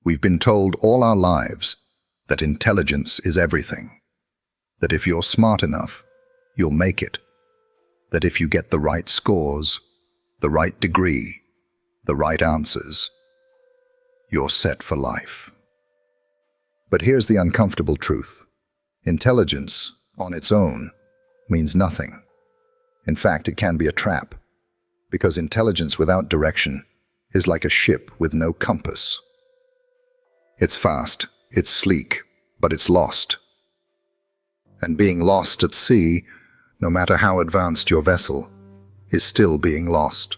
We've been told all our lives that intelligence is everything, that if you're smart enough, you'll make it, that if you get the right scores, the right degree, the right answers, you're set for life. But here's the uncomfortable truth. Intelligence, on its own, means nothing. In fact, it can be a trap, because intelligence without direction is like a ship with no compass. It's fast, it's sleek, but it's lost. And being lost at sea, no matter how advanced your vessel, is still being lost.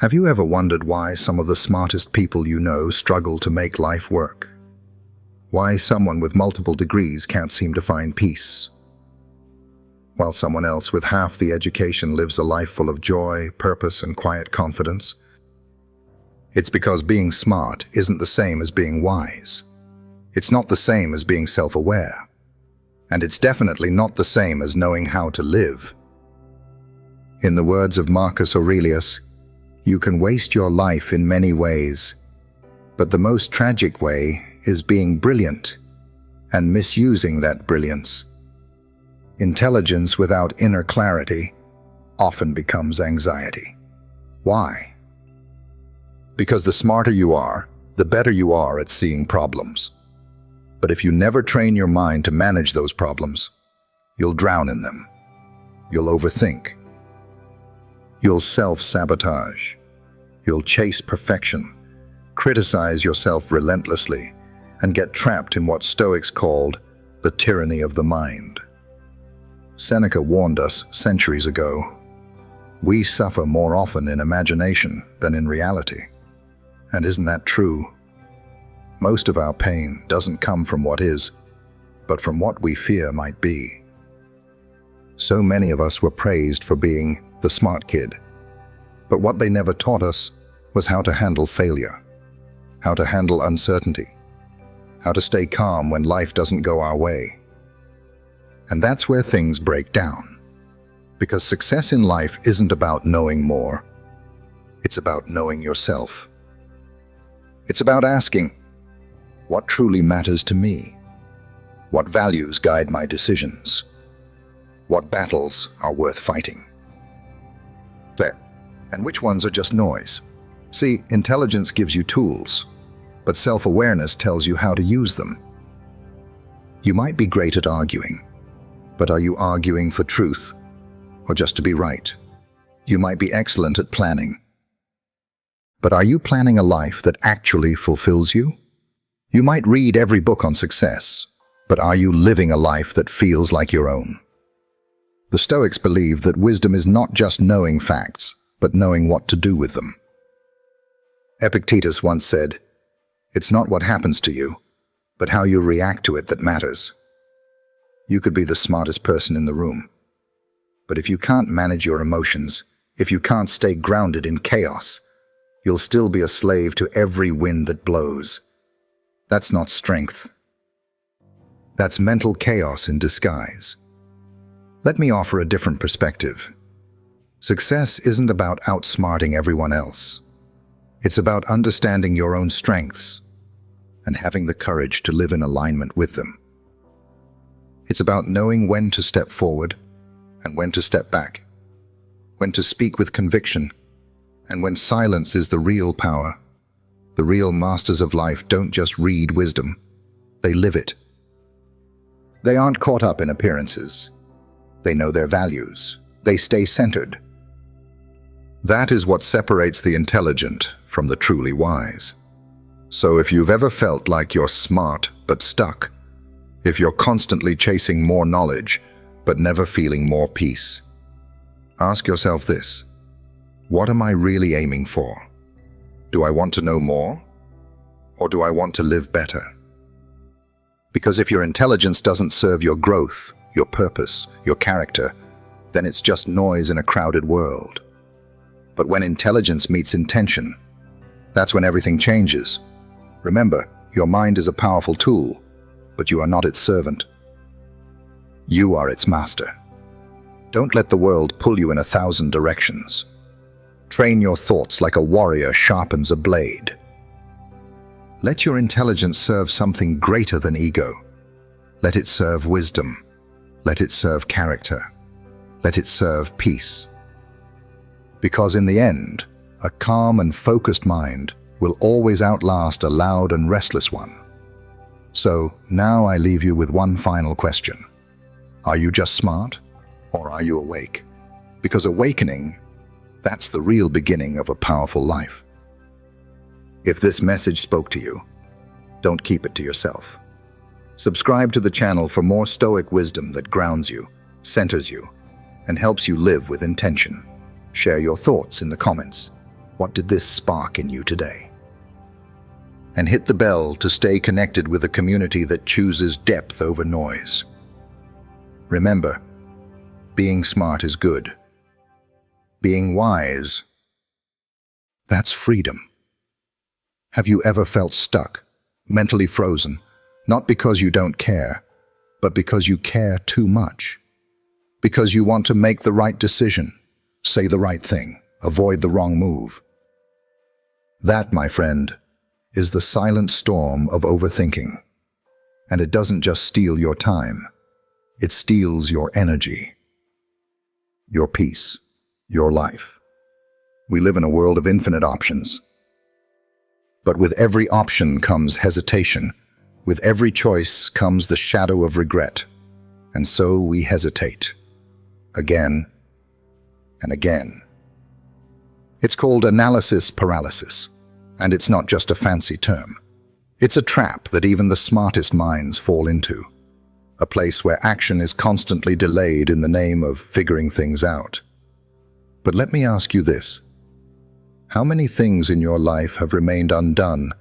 Have you ever wondered why some of the smartest people you know struggle to make life work? Why someone with multiple degrees can't seem to find peace, while someone else with half the education lives a life full of joy, purpose, and quiet confidence? It's because being smart isn't the same as being wise. It's not the same as being self-aware. And it's definitely not the same as knowing how to live. In the words of Marcus Aurelius, you can waste your life in many ways, but the most tragic way is being brilliant and misusing that brilliance. Intelligence without inner clarity often becomes anxiety. Why? Because the smarter you are, the better you are at seeing problems. But if you never train your mind to manage those problems, you'll drown in them. You'll overthink. You'll self-sabotage. You'll chase perfection, criticize yourself relentlessly, and get trapped in what Stoics called the tyranny of the mind. Seneca warned us centuries ago, we suffer more often in imagination than in reality. And isn't that true? Most of our pain doesn't come from what is, but from what we fear might be. So many of us were praised for being the smart kid, but what they never taught us was how to handle failure, how to handle uncertainty, how to stay calm when life doesn't go our way. And that's where things break down, because success in life isn't about knowing more. It's about knowing yourself. It's about asking, what truly matters to me? What values guide my decisions? What battles are worth fighting? And which ones are just noise? See, intelligence gives you tools, but self-awareness tells you how to use them. You might be great at arguing, but are you arguing for truth or just to be right? You might be excellent at planning, but are you planning a life that actually fulfills you? You might read every book on success, but are you living a life that feels like your own? The Stoics believed that wisdom is not just knowing facts, but knowing what to do with them. Epictetus once said, "It's not what happens to you, but how you react to it that matters." You could be the smartest person in the room, but if you can't manage your emotions, if you can't stay grounded in chaos, you'll still be a slave to every wind that blows. That's not strength. That's mental chaos in disguise. Let me offer a different perspective. Success isn't about outsmarting everyone else. It's about understanding your own strengths and having the courage to live in alignment with them. It's about knowing when to step forward and when to step back, when to speak with conviction, and when silence is the real power. The real masters of life don't just read wisdom, they live it. They aren't caught up in appearances. They know their values. They stay centered. That is what separates the intelligent from the truly wise. So if you've ever felt like you're smart but stuck, if you're constantly chasing more knowledge but never feeling more peace, ask yourself this: what am I really aiming for? Do I want to know more? Or do I want to live better? Because if your intelligence doesn't serve your growth, your purpose, your character, then it's just noise in a crowded world. But when intelligence meets intention, that's when everything changes. Remember, your mind is a powerful tool, but you are not its servant. You are its master. Don't let the world pull you in 1,000 directions. Train your thoughts like a warrior sharpens a blade. Let your intelligence serve something greater than ego. Let it serve wisdom. Let it serve character. Let it serve peace. Because in the end, a calm and focused mind will always outlast a loud and restless one. So now I leave you with one final question. Are you just smart, or are you awake? Because awakening, that's the real beginning of a powerful life. If this message spoke to you, don't keep it to yourself. Subscribe to the channel for more Stoic wisdom that grounds you, centers you, and helps you live with intention. Share your thoughts in the comments. What did this spark in you today? And hit the bell to stay connected with a community that chooses depth over noise. Remember, being smart is good. Being wise, that's freedom. Have you ever felt stuck, mentally frozen, not because you don't care, but because you care too much? Because you want to make the right decision, say the right thing, avoid the wrong move. That, my friend, is the silent storm of overthinking. And it doesn't just steal your time, it steals your energy, your peace, your life. We live in a world of infinite options. But with every option comes hesitation. With every choice comes the shadow of regret. And so we hesitate. Again and again. It's called analysis paralysis. And it's not just a fancy term. It's a trap that even the smartest minds fall into. A place where action is constantly delayed in the name of figuring things out. But let me ask you this. How many things in your life have remained undone,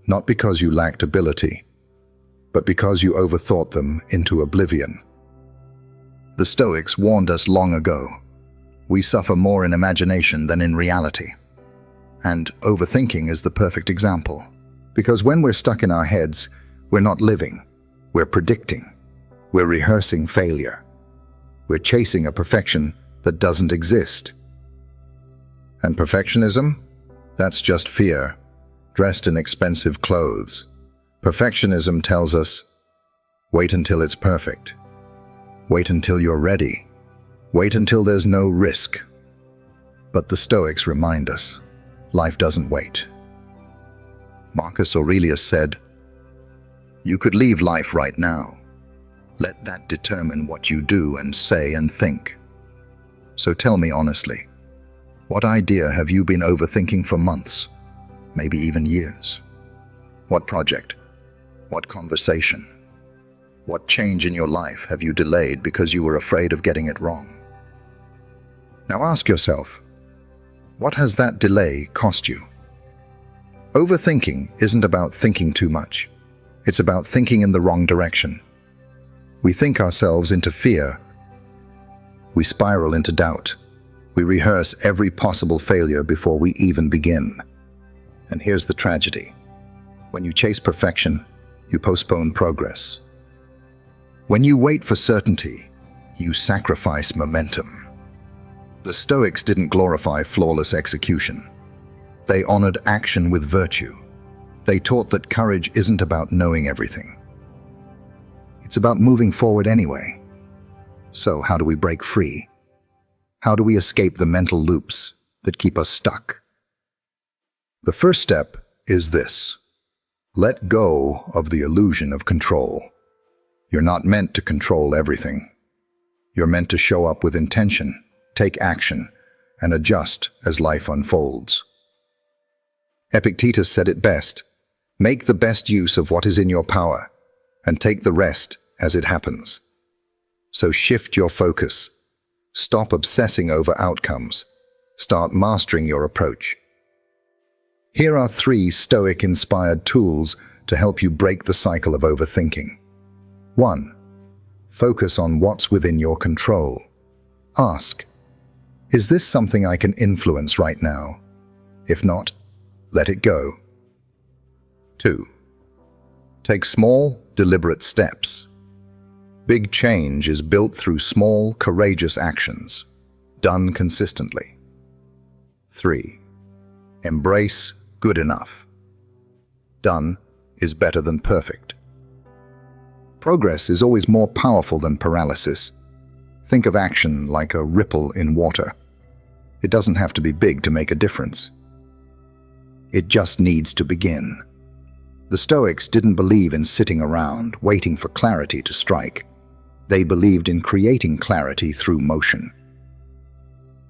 not because you lacked ability, but because you overthought them into oblivion? The Stoics warned us long ago. We suffer more in imagination than in reality. And overthinking is the perfect example. Because when we're stuck in our heads, we're not living, we're predicting, we're rehearsing failure. We're chasing a perfection that doesn't exist. And perfectionism? That's just fear, dressed in expensive clothes. Perfectionism tells us, wait until it's perfect. Wait until you're ready. Wait until there's no risk. But the Stoics remind us, life doesn't wait. Marcus Aurelius said, "You could leave life right now. Let that determine what you do and say and think." So tell me honestly, what idea have you been overthinking for months, maybe even years? What project? What conversation? What change in your life have you delayed because you were afraid of getting it wrong? Now ask yourself, what has that delay cost you? Overthinking isn't about thinking too much. It's about thinking in the wrong direction. We think ourselves into fear. We spiral into doubt. We rehearse every possible failure before we even begin. And here's the tragedy. When you chase perfection, you postpone progress. When you wait for certainty, you sacrifice momentum. The Stoics didn't glorify flawless execution. They honored action with virtue. They taught that courage isn't about knowing everything. It's about moving forward anyway. So how do we break free? How do we escape the mental loops that keep us stuck? The first step is this. Let go of the illusion of control. You're not meant to control everything. You're meant to show up with intention, take action, and adjust as life unfolds. Epictetus said it best, "Make the best use of what is in your power, and take the rest as it happens." So shift your focus. Stop obsessing over outcomes. Start mastering your approach. Here are 3 Stoic-inspired tools to help you break the cycle of overthinking. 1. Focus on what's within your control. Ask, is this something I can influence right now? If not, let it go. 2. Take small, deliberate steps. Big change is built through small, courageous actions, done consistently. 3. Embrace good enough. Done is better than perfect. Progress is always more powerful than paralysis. Think of action like a ripple in water. It doesn't have to be big to make a difference. It just needs to begin. The Stoics didn't believe in sitting around, waiting for clarity to strike. They believed in creating clarity through motion.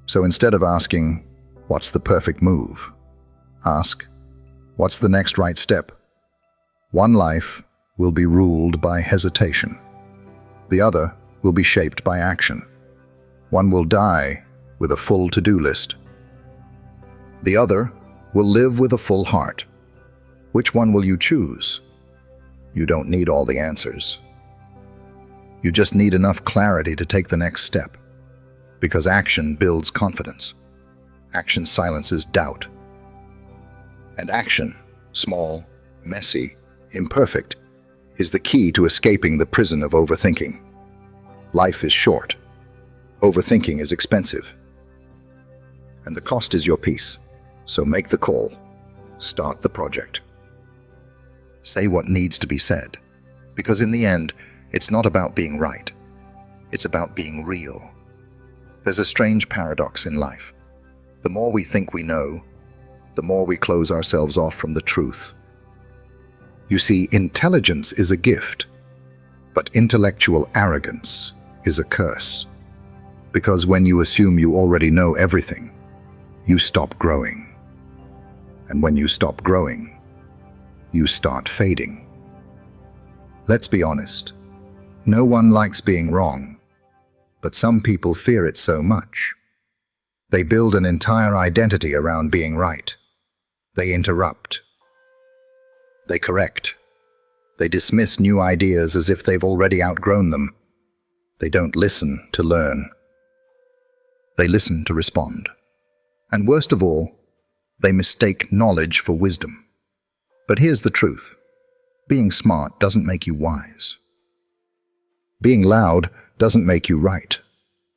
So instead of asking, "What's the perfect move?" ask, "What's the next right step?" One life will be ruled by hesitation. The other will be shaped by action. One will die with a full to-do list. The other will live with a full heart. Which one will you choose? You don't need all the answers. You just need enough clarity to take the next step. Because action builds confidence. Action silences doubt. And action, small, messy, imperfect, is the key to escaping the prison of overthinking. Life is short. Overthinking is expensive. And the cost is your peace. So make the call. Start the project. Say what needs to be said. Because in the end, it's not about being right. It's about being real. There's a strange paradox in life. The more we think we know, the more we close ourselves off from the truth. You see, intelligence is a gift, but intellectual arrogance is a curse. Because when you assume you already know everything, you stop growing. And when you stop growing, you start fading. Let's be honest. No one likes being wrong, but some people fear it so much. They build an entire identity around being right. They interrupt. They correct. They dismiss new ideas as if they've already outgrown them. They don't listen to learn. They listen to respond. And worst of all, they mistake knowledge for wisdom. But here's the truth. Being smart doesn't make you wise. Being loud doesn't make you right.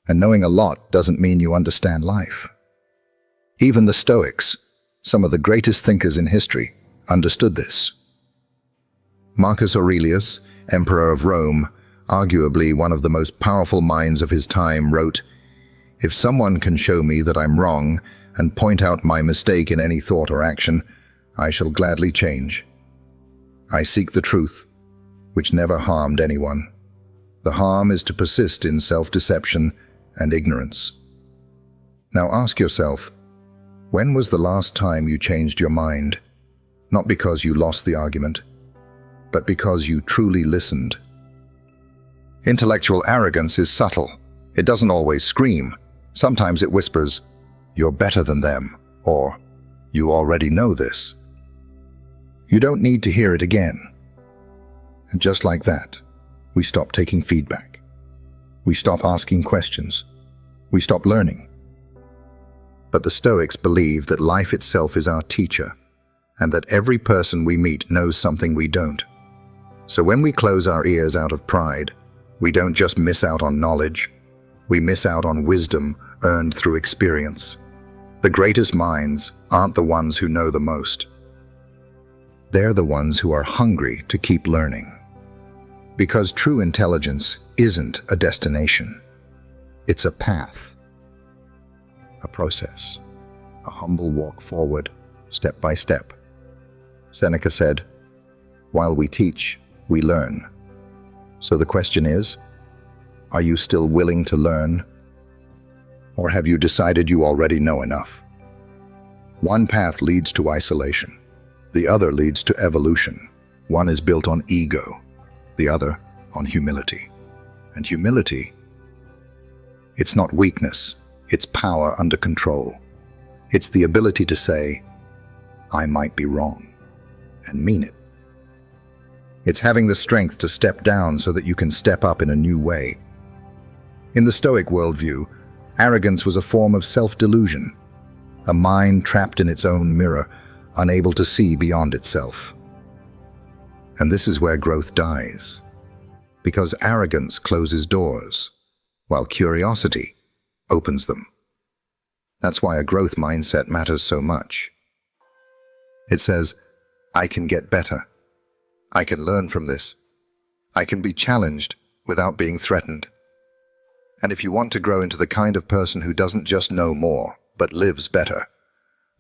And knowing a lot doesn't mean you understand life. Even the Stoics, some of the greatest thinkers in history, understood this. Marcus Aurelius, Emperor of Rome, arguably one of the most powerful minds of his time, wrote, "If someone can show me that I'm wrong and point out my mistake in any thought or action, I shall gladly change. I seek the truth, which never harmed anyone. The harm is to persist in self-deception and ignorance." Now ask yourself, when was the last time you changed your mind? Not because you lost the argument, but because you truly listened. Intellectual arrogance is subtle. It doesn't always scream. Sometimes it whispers, "You're better than them," or "You already know this." You don't need to hear it again. And just like that, we stop taking feedback. We stop asking questions. We stop learning. But the Stoics believe that life itself is our teacher, and that every person we meet knows something we don't. So when we close our ears out of pride, we don't just miss out on knowledge, we miss out on wisdom earned through experience. The greatest minds aren't the ones who know the most. They're the ones who are hungry to keep learning. Because true intelligence isn't a destination. It's a path, a process, a humble walk forward, step by step. Seneca said, "While we teach, we learn." So the question is, are you still willing to learn? Or have you decided you already know enough? One path leads to isolation. The other leads to evolution. One is built on ego, the other on humility. And humility, it's not weakness, it's power under control. It's the ability to say, "I might be wrong," and mean it. It's having the strength to step down so that you can step up in a new way. In the Stoic worldview, arrogance was a form of self-delusion, a mind trapped in its own mirror, unable to see beyond itself. And this is where growth dies, because arrogance closes doors, while curiosity opens them. That's why a growth mindset matters so much. It says, "I can get better. I can learn from this. I can be challenged without being threatened. And if you want to grow into the kind of person who doesn't just know more, but lives better,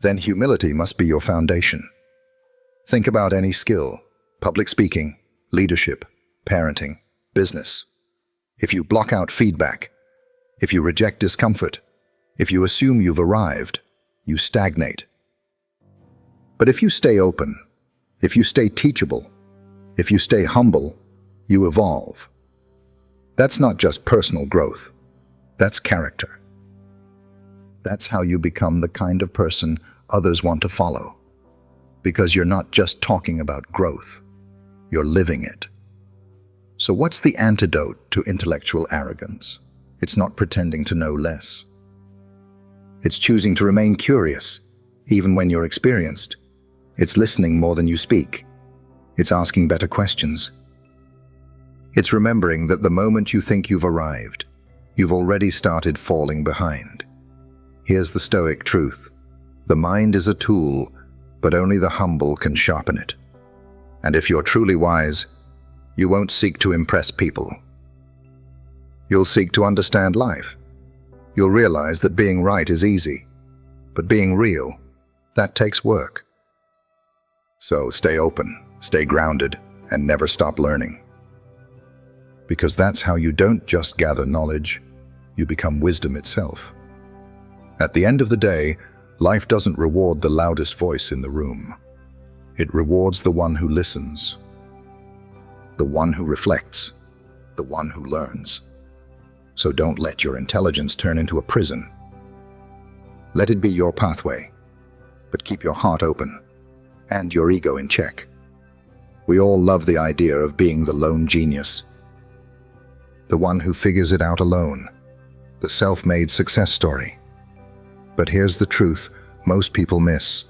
then humility must be your foundation. Think about any skill: public speaking, leadership, parenting, business. If you block out feedback, if you reject discomfort, if you assume you've arrived, you stagnate. But if you stay open, if you stay teachable, if you stay humble, you evolve. That's not just personal growth. That's character. That's how you become the kind of person others want to follow. Because you're not just talking about growth, you're living it. So what's the antidote to intellectual arrogance? It's not pretending to know less. It's choosing to remain curious, even when you're experienced. It's listening more than you speak. It's asking better questions. It's remembering that the moment you think you've arrived, you've already started falling behind. Here's the Stoic truth. The mind is a tool, but only the humble can sharpen it. And if you're truly wise, you won't seek to impress people. You'll seek to understand life. You'll realize that being right is easy, but being real, that takes work. So stay open, stay grounded, and never stop learning. Because that's how you don't just gather knowledge, you become wisdom itself. At the end of the day, life doesn't reward the loudest voice in the room. It rewards the one who listens, the one who reflects, the one who learns. So don't let your intelligence turn into a prison. Let it be your pathway, but keep your heart open and your ego in check. We all love the idea of being the lone genius, the one who figures it out alone, the self-made success story. But here's the truth most people miss.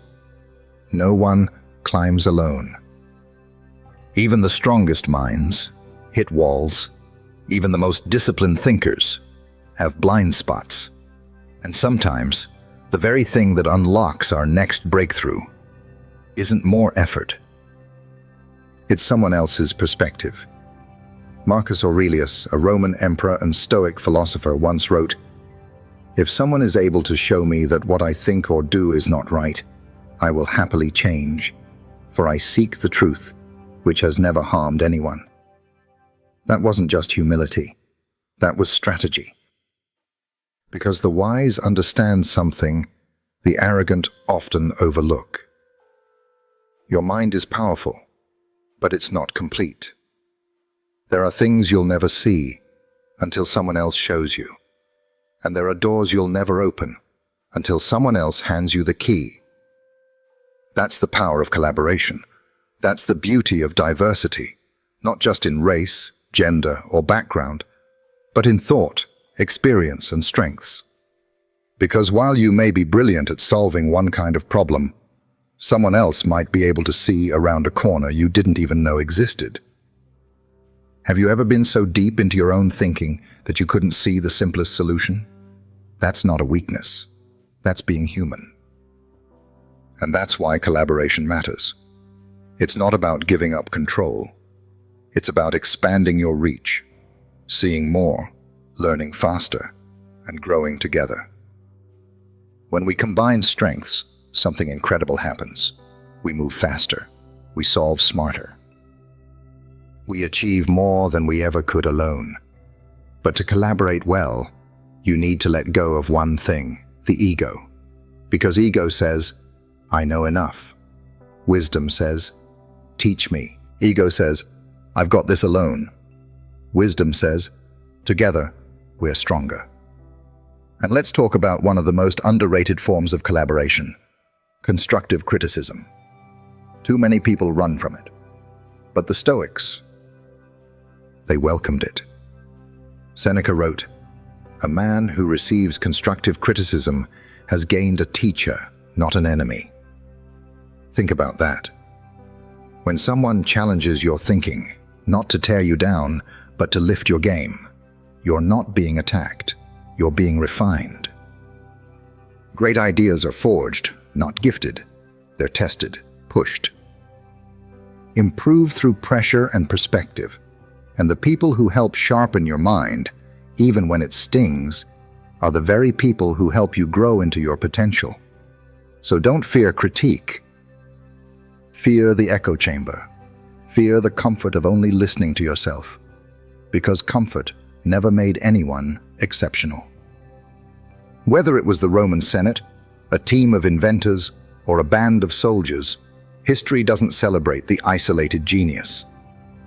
No one climbs alone. Even the strongest minds hit walls. Even the most disciplined thinkers have blind spots. And sometimes, the very thing that unlocks our next breakthrough isn't more effort. It's someone else's perspective. Marcus Aurelius, a Roman emperor and Stoic philosopher, once wrote, "If someone is able to show me that what I think or do is not right, I will happily change, for I seek the truth, which has never harmed anyone." That wasn't just humility, that was strategy. Because the wise understand something the arrogant often overlook. Your mind is powerful, but it's not complete. There are things you'll never see until someone else shows you. And there are doors you'll never open until someone else hands you the key. That's the power of collaboration. That's the beauty of diversity, not just in race, gender, or background, but in thought, experience, and strengths. Because while you may be brilliant at solving one kind of problem, someone else might be able to see around a corner you didn't even know existed. Have you ever been so deep into your own thinking that you couldn't see the simplest solution? That's not a weakness. That's being human. And that's why collaboration matters. It's not about giving up control. It's about expanding your reach, seeing more, learning faster, and growing together. When we combine strengths, something incredible happens. We move faster. We solve smarter. We achieve more than we ever could alone. But to collaborate well, you need to let go of one thing, the ego. Because ego says, "I know enough." Wisdom says, "Teach me." Ego says, "I've got this alone." Wisdom says, "Together, we're stronger." And let's talk about one of the most underrated forms of collaboration, constructive criticism. Too many people run from it. But the Stoics, they welcomed it. Seneca wrote, "A man who receives constructive criticism has gained a teacher, not an enemy." Think about that. When someone challenges your thinking, not to tear you down, but to lift your game, you're not being attacked, you're being refined. Great ideas are forged, not gifted. They're tested, pushed. improve through pressure and perspective. And the people who help sharpen your mind, even when it stings, are the very people who help you grow into your potential. So don't fear critique. Fear the echo chamber. Fear the comfort of only listening to yourself, because comfort never made anyone exceptional. Whether it was the Roman Senate, a team of inventors, or a band of soldiers, history doesn't celebrate the isolated genius.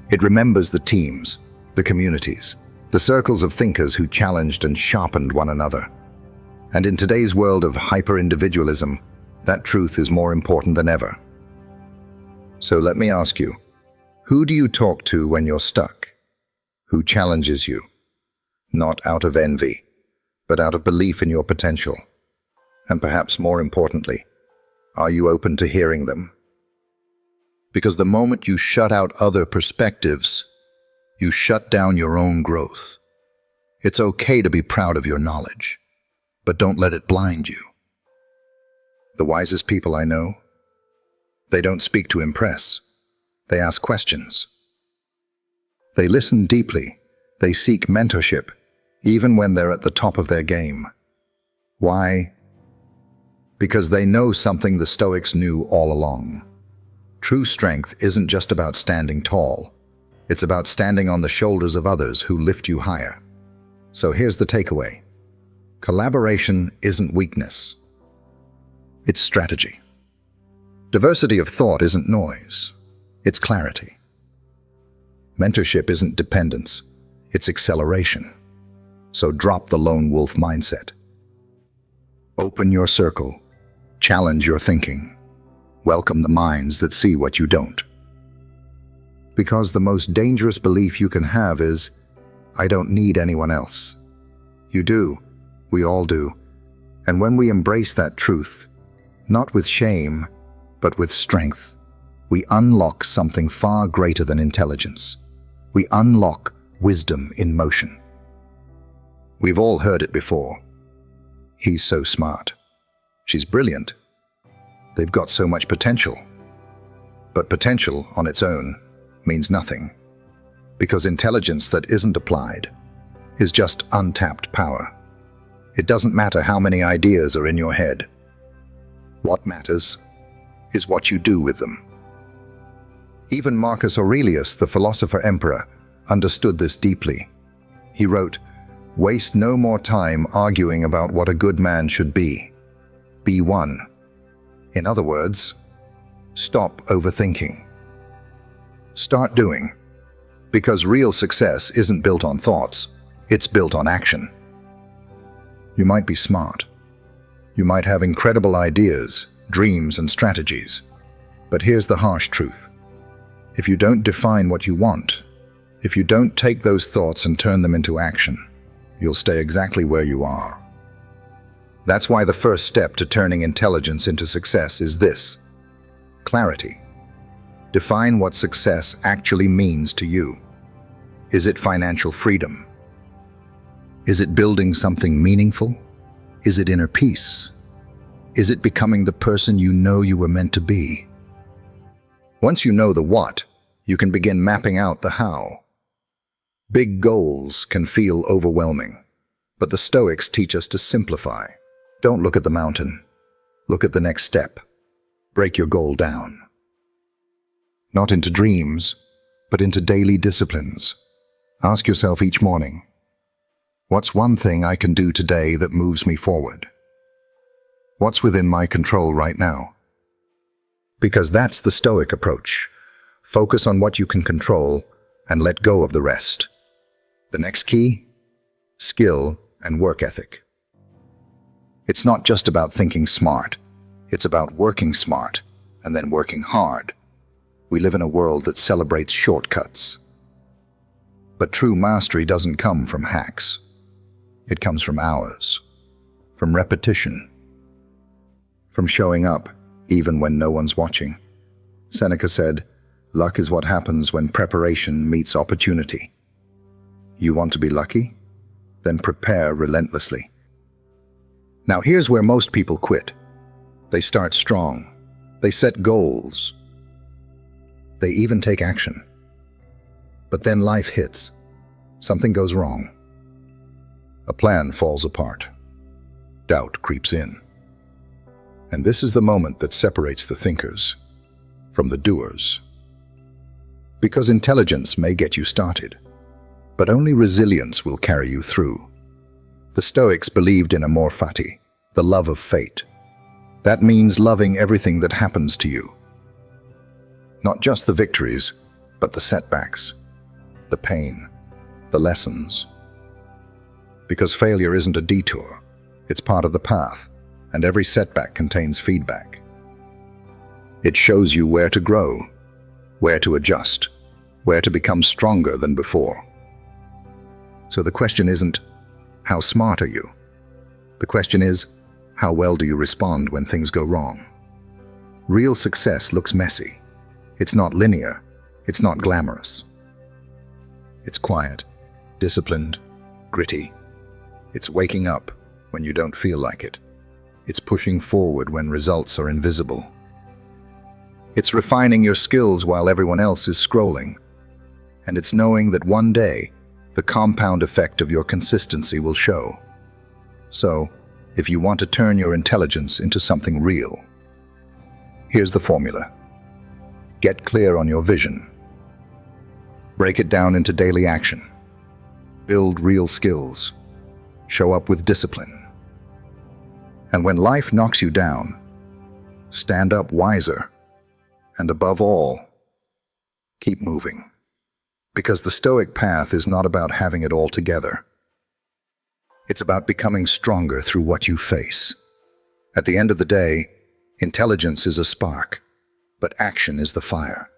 It remembers the teams, the communities, the circles of thinkers who challenged and sharpened one another. And in today's world of hyper-individualism, that truth is more important than ever. So let me ask you, who do you talk to when you're stuck? Who challenges you? Not out of envy, but out of belief in your potential. And perhaps more importantly, are you open to hearing them? Because the moment you shut out other perspectives, you shut down your own growth. It's okay to be proud of your knowledge, but don't let it blind you. The wisest people I know, they don't speak to impress. They ask questions. They listen deeply. They seek mentorship, even when they're at the top of their game. Why? Because they know something the Stoics knew all along. True strength isn't just about standing tall. It's about standing on the shoulders of others who lift you higher. So here's the takeaway. Collaboration isn't weakness. It's strategy. Diversity of thought isn't noise. It's clarity. Mentorship isn't dependence. It's acceleration. So drop the lone wolf mindset. Open your circle. Challenge your thinking. Welcome the minds that see what you don't. Because the most dangerous belief you can have is, I don't need anyone else. You do. We all do. And when we embrace that truth, not with shame, but with strength, we unlock something far greater than intelligence. We unlock wisdom in motion. We've all heard it before. He's so smart. She's brilliant. They've got so much potential. But potential on its own means nothing, because intelligence that isn't applied is just untapped power. It doesn't matter how many ideas are in your head. What matters is what you do with them. Even Marcus Aurelius, the philosopher emperor, understood this deeply. He wrote, "Waste no more time arguing about what a good man should be. Be one." In other words, stop overthinking. Start doing. Because real success isn't built on thoughts, it's built on action. You might be smart. You might have incredible ideas, dreams, and strategies. But here's the harsh truth. If you don't define what you want, if you don't take those thoughts and turn them into action, you'll stay exactly where you are. That's why the first step to turning intelligence into success is this: clarity. Define what success actually means to you. Is it financial freedom? Is it building something meaningful? Is it inner peace? Is it becoming the person you know you were meant to be? Once you know the what, you can begin mapping out the how. Big goals can feel overwhelming, but the Stoics teach us to simplify. Don't look at the mountain. Look at the next step. Break your goal down. Not into dreams, but into daily disciplines. Ask yourself each morning, what's one thing I can do today that moves me forward? What's within my control right now? Because that's the Stoic approach. Focus on what you can control and let go of the rest. The next key? Skill and work ethic. It's not just about thinking smart. It's about working smart and then working hard. We live in a world that celebrates shortcuts. But true mastery doesn't come from hacks. It comes from hours, from repetition, from showing up even when no one's watching. Seneca said, "Luck is what happens when preparation meets opportunity." You want to be lucky? Then prepare relentlessly. Now here's where most people quit. They start strong. They set goals. They even take action. But then life hits. Something goes wrong. A plan falls apart. Doubt creeps in. And this is the moment that separates the thinkers from the doers. Because intelligence may get you started, but only resilience will carry you through. The Stoics believed in amor fati, the love of fate. That means loving everything that happens to you. Not just the victories, but the setbacks, the pain, the lessons. Because failure isn't a detour, it's part of the path, and every setback contains feedback. It shows you where to grow, where to adjust, where to become stronger than before. So the question isn't, how smart are you? The question is, how well do you respond when things go wrong? Real success looks messy. It's not linear. It's not glamorous. It's quiet, disciplined, gritty. It's waking up when you don't feel like it. It's pushing forward when results are invisible. It's refining your skills while everyone else is scrolling. And it's knowing that one day, the compound effect of your consistency will show. So, if you want to turn your intelligence into something real, here's the formula. Get clear on your vision. Break it down into daily action. Build real skills. Show up with discipline. And when life knocks you down, stand up wiser. And above all, keep moving. Because the Stoic path is not about having it all together. It's about becoming stronger through what you face. At the end of the day, intelligence is a spark, but action is the fire.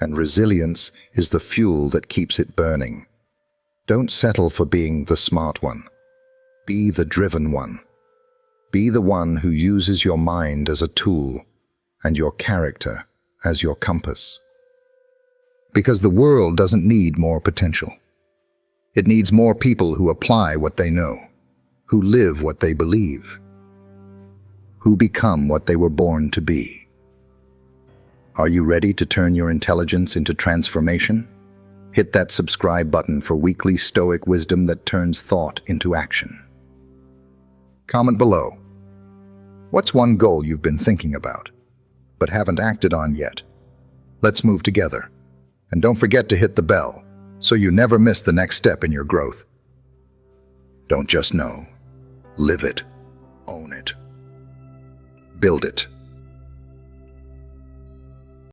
And resilience is the fuel that keeps it burning. Don't settle for being the smart one. Be the driven one. Be the one who uses your mind as a tool and your character as your compass. Because the world doesn't need more potential. It needs more people who apply what they know, who live what they believe, who become what they were born to be. Are you ready to turn your intelligence into transformation? Hit that subscribe button for weekly Stoic wisdom that turns thought into action. Comment below. What's one goal you've been thinking about, but haven't acted on yet? Let's move together. And don't forget to hit the bell, so you never miss the next step in your growth. Don't just know. Live it. Own it. Build it.